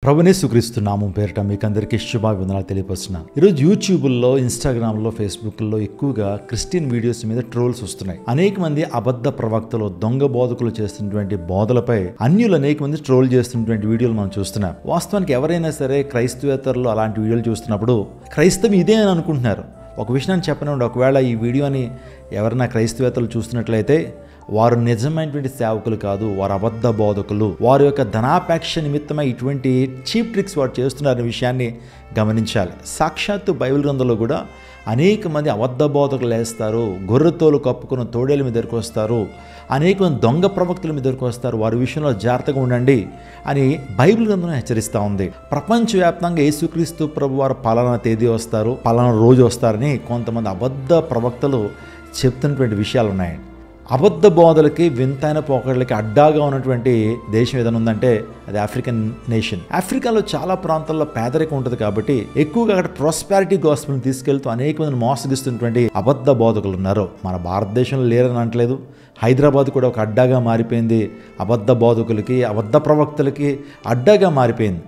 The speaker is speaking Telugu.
ప్రభునేసుక్రీస్తు నామం పేరిట మీకు అందరికీ శుభాభివందనాలు తెలియపరుస్తున్నాను. ఈరోజు యూట్యూబ్లో, ఇన్స్టాగ్రామ్లో, ఫేస్బుక్లో ఎక్కువగా క్రిస్టియన్ వీడియోస్ మీద ట్రోల్స్ వస్తున్నాయి. అనేక మంది అబద్ధ ప్రవక్తలు, దొంగ బోధకులు చేస్తున్నటువంటి బోధలపై అన్యులు అనేక మంది ట్రోల్ చేస్తున్నటువంటి వీడియోలు మనం చూస్తున్నాం. వాస్తవానికి ఎవరైనా సరే క్రైస్తవేతరులు అలాంటి వీడియోలు చూస్తున్నప్పుడు క్రైస్తవం ఇదే అని అనుకుంటున్నారు. ఒక విషయాన్ని చెప్పనండి, ఒకవేళ ఈ వీడియోని ఎవరైనా క్రైస్తవేతరులు చూస్తున్నట్లయితే వారు నిజమైనటువంటి సేవకులు కాదు, వారు అబద్ధ బోధకులు. వారి యొక్క ధనాపేక్ష నిమిత్తమై ఇటువంటి చీప్ ట్రిక్స్ వారు చేస్తున్నారనే విషయాన్ని గమనించాలి. సాక్షాత్తు బైబిల్ గ్రంథంలో కూడా అనేక మంది అబద్ధ బోధకులు వేస్తారు, గొర్రెతోలు కప్పుకున్న తోడేల మీద దగ్గరకు వస్తారు, అనేక మంది దొంగ ప్రవక్తల మీద దగ్గరకు వస్తారు. వారి విషయంలో జాగ్రత్తగా ఉండండి అని బైబిల్ గ్రంథం హెచ్చరిస్తూ ఉంది. ప్రపంచవ్యాప్తంగా యేసుక్రీస్తు ప్రభు వారు పలానా తేదీ వస్తారు, పలానా రోజు వస్తారని కొంతమంది అబద్ధ ప్రవక్తలు చెప్తున్నటువంటి విషయాలు ఉన్నాయండి. అబద్ధ బోధలకి, వింతైన పోకడలకి అడ్డాగా ఉన్నటువంటి దేశం ఏదైనా ఉందంటే అది ఆఫ్రికన్ నేషన్. ఆఫ్రికాలో చాలా ప్రాంతాల్లో పేదరికం ఉంటుంది కాబట్టి ఎక్కువగా అక్కడ ప్రాస్పారిటీ గాస్పెల్ని తీసుకెళ్తూ అనేక మందిని మోసగిస్తున్నటువంటి అబద్ధ బోధకులు ఉన్నారు. మన భారతదేశంలో లేరని అనట్లేదు. హైదరాబాద్ కూడా ఒక అడ్డాగా మారిపోయింది. అబద్ధ బోధకులకి, అబద్ధ ప్రవక్తలకి అడ్డాగా మారిపోయింది.